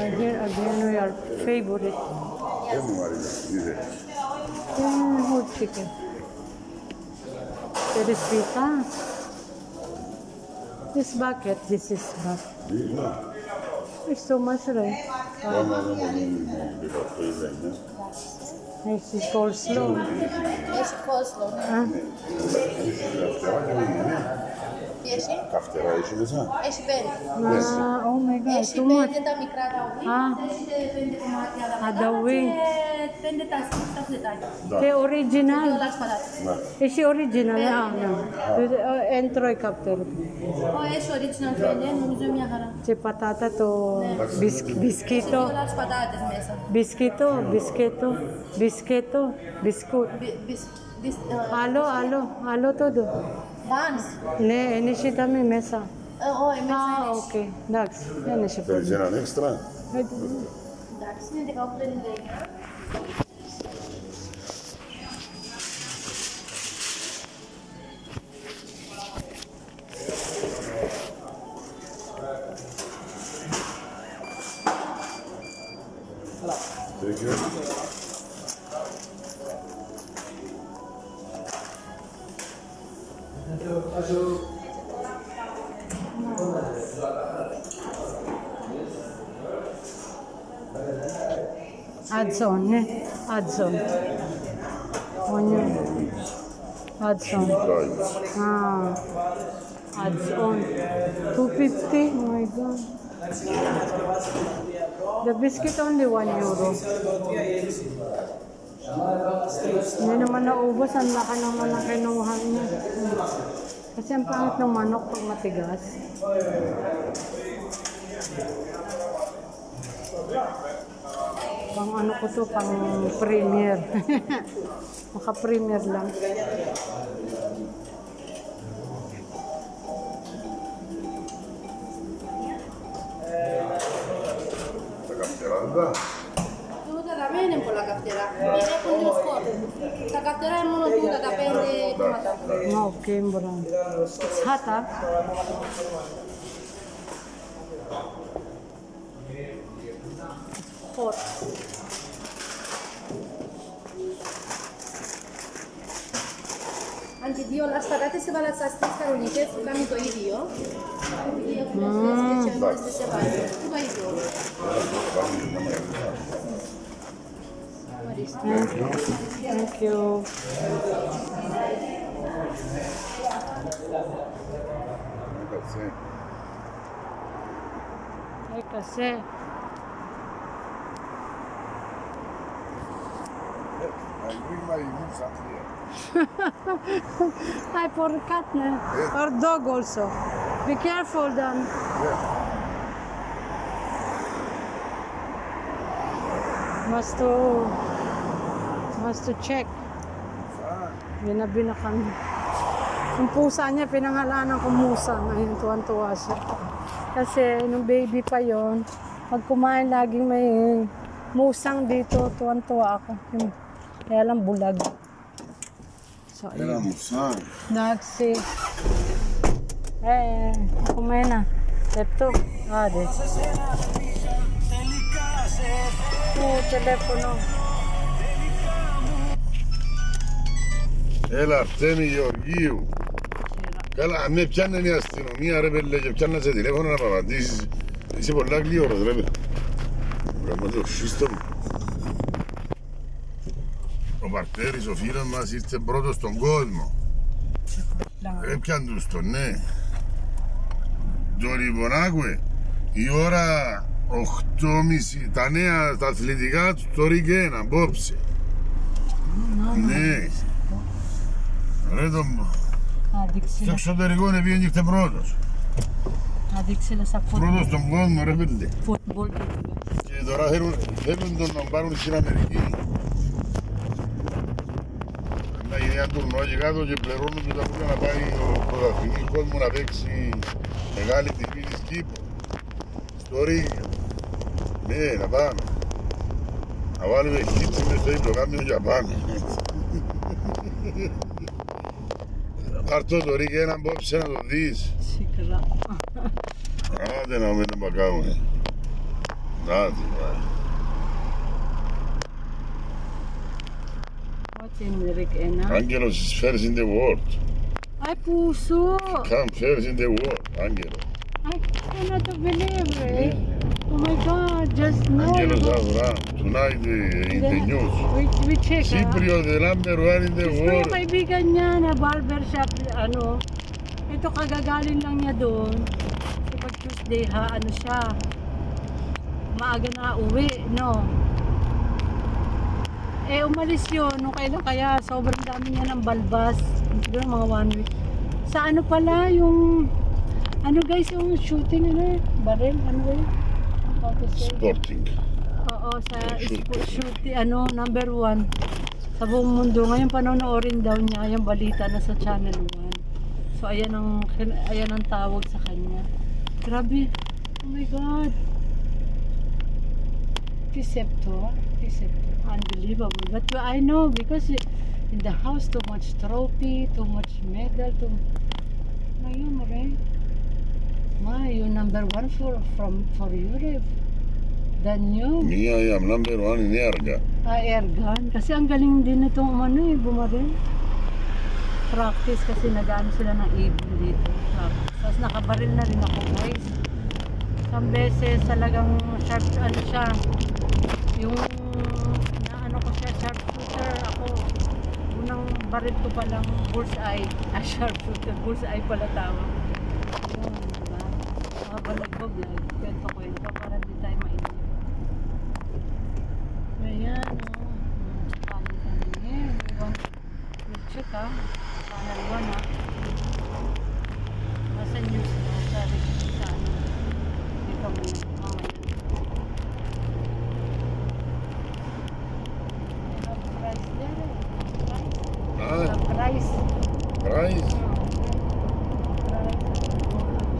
Here again we are favorite. Whole chicken. There is pita. This bucket, this is bucket. It's so much, right? This is coleslaw. It's coleslaw. Καυτερά έχει μέσα. Έχει πέντε. Oh my God, Έχει too much. πέντε τα μικρά τα ουί, έχετε πέντε κομμάτια τα Ανταουί. και πέντε τα φλετάκια. The original. Όλα σπατάτα. Is it original? No. Entro η καυτερά. Έχει original πέντε, νομίζω μια χαρά. Και πατάτα το μπισκίτο. Όλα σπατάτες μέσα. Μπισκίτο. Άλλο todo. Buns. Ναι, είναι σιτάμι μέσα. Όχι, μέσα είναι. Οκ, εντάξει, δεν είναι Θέλεις έναν έξτρα. Εντάξει, είναι 18,99. Thank you. Adson, ναι, Adson. Onion. Adson. Adson. 250, oh my God. The biscuit only €1. Hindi naman naubos, ang laki naman ang kinuha niya. Kasi ang pangit ng manok pag matigas. Pang ano ko to, pang premier. Maka-premier lang. Τα καυτερά δεν τα. Τούτα τα μένει είναι πολλά καυτερά. Έχουν δύο σκόρ. Τα καυτερά είναι μόνο τούτα τα 5 κόμματα. Ok, μπράβο. It's hot, huh? Hot. Αν και δύο λασπατάτες σε παλατσαστές κανονικές που κάνουν το ίδιο. Επειδή έχουν φρέσκες και μόλις δεν σε βάλει. Που το ίδιο. Thank you. Έκασε. I for cat, ne? Or dog also. Be careful, Dan. Must to check. Ginabi na kami. Yung pusa niya, pinangalanan ko Musa. Ngayon, tuwan-tuwa siya. Kasi, nung baby pa yon, pag kumain, laging may musang dito. Tuwan-tuwa ako. Kaya lang bulag. So, Ένα μουσάν. Naksi. Kumain na. Lepto. Des. Telepono. Έλα, Αρτέμι Γεωργίου. Καλά, με πιάνε η αστυνομία ρε πέλε και πιάνε σε τηλέφωνο να μ' απαντήσεις. Είσαι πολλά γλύωρος ρε πέλε. Πράγμα το σύστο μου. Ο Παρτέρης, ο φίλος μας, ήρθε πρώτος στον κόσμο. Έπιαν τους τον, ναι. Το λοιπόν άκουε, η ώρα 8.30, τα νέα, τα αθλητικά του, το Ρικένα, απόψε. Ναι. Ρε τον... Στο εξωτερικό είναι πήγαινε και πρώτος. Πρώτος στον κόσμο ρε πέλε. Και τώρα θέλουν τον να πάρουν στην Αμερική. Να γίνει ένα τουρνουά και κάτω και πληρώνουν και τα πουλια να πάει ο πρωταθλητής κόσμου να παίξει μεγάλη τιμή της Κύπρου. Στο Ρίγιο. Ναι, να πάμε. Να βάλουμε χίτσι μες στο υπνοκάμιο και να πάμε. Πάρτο το Ρίγιο έναν πόψε να το δεις. Σίγουρα. Άντε να μην το πακάουνε. Nothing, right? What's in Rick Ena? Angelos is first in the world. Ay, puso! Come first in the world, Angelos. I cannot believe it. Oh my God, just now. Angelos Avram, tonight in the news. We check, Cypriot, the number one in the Gusto yung world. kaibigan niya na barbershop, ano, ito kagagaling lang niya doon. Kasi pag Tuesday ha, ano siya, maaga na uwi, no? Eh, umalis yun, nung kailan kaya, sobrang dami niya ng balbas, siguro mga 1 week. Sa ano pala, yung, ano guys, yung shooting, ano, baril, ano ba yun? How to say? Sporting. Oo, sa shooting, ano, number 1. Sa buong mundo. Ngayon panonoorin daw niya yung balita na sa Channel 1. So ayan ang tawag sa kanya. Grabe. Oh my God. Deceptor. Unbelievable. But I know because in the house too much trophy, too much medal, ngayon mo rin. You're number 1 for Europe. Than you. Me, I am number 1 in Erga. Ergan. Kasi ang galing din itong bumaril. Practice kasi nag-ano sila ng ibon dito. Tapos nakabaril na rin ako guys. Isang beses talagang sharp, ano siya. Yung naano ko siya, sharpshooter ako. Unang baril ko palang bullseye. Sharpshooter, bullseye pala tawag. Yun, diba? Makabalag-bag lang. Kwento para di tayo mainit. Ayan, kami ngayon. Check ha. Channel 1 ha. Nasa news na. Sabi ko sa ano. Dito mo yun. Mamaya. Price there eh. Price. Price?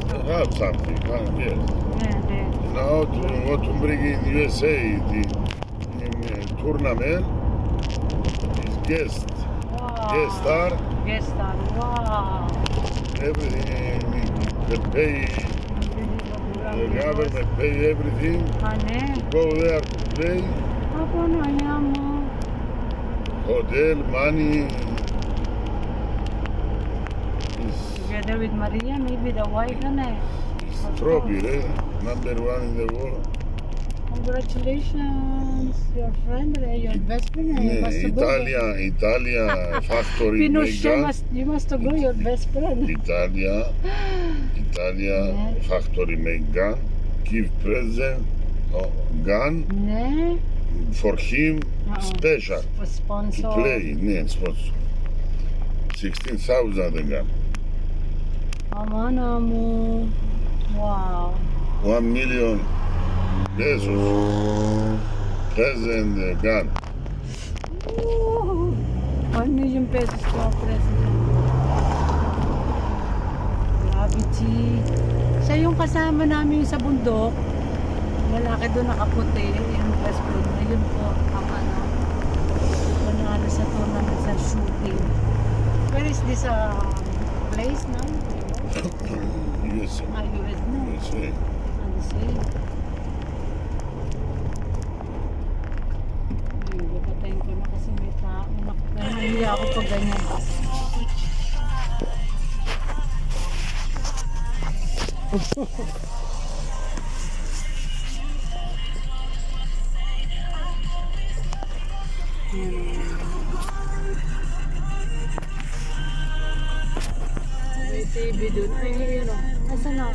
You have something, yes. Yeah. Now, what to bring in USA, tournament is guest. Wow. Guest star. Guest star. Wow. Everything they pay. The government pay everything. Honey. Go there to play. Ako na yan mo. Hotel, money. Together with Maria, maybe the wife na eh. Strawberry, number 1 in the world. Congratulations, your friend, your best friend. Italia factory make gun. You must go, your best friend. Italia factory make gun. Give present gun Ne? for him special For sponsor. to play. Sponsor. 16,000 the gun. Amana mo. Wow. 1 million pesos. Present the gun. Ooh, 1 million pesos to our president. Gravity. Siya yung kasama namin sa bundok. Lalaki doon nakaputi. Yung best friend na yun po. Ang ano. Manalo sa tournament sa shooting. Where is this place now? USA. US na. USA. Ano siya? Papatayin ko na kasi may tao. Nahihiya ako pag ganyan. May TV dun. Ay, yun o. Nasaan na?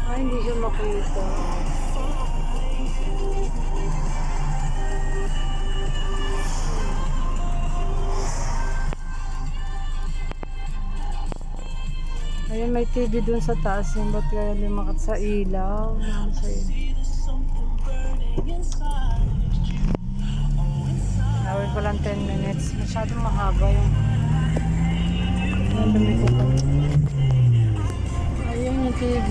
Ay, hindi siya makita. Ayun, may TV dun sa taas. Yung ba't kaya limakat sa ilaw? Ano sa'yo? Gawin ko lang 10 minutes. Masyadong mahaba yung dumi ko pa. Ayun yung TV.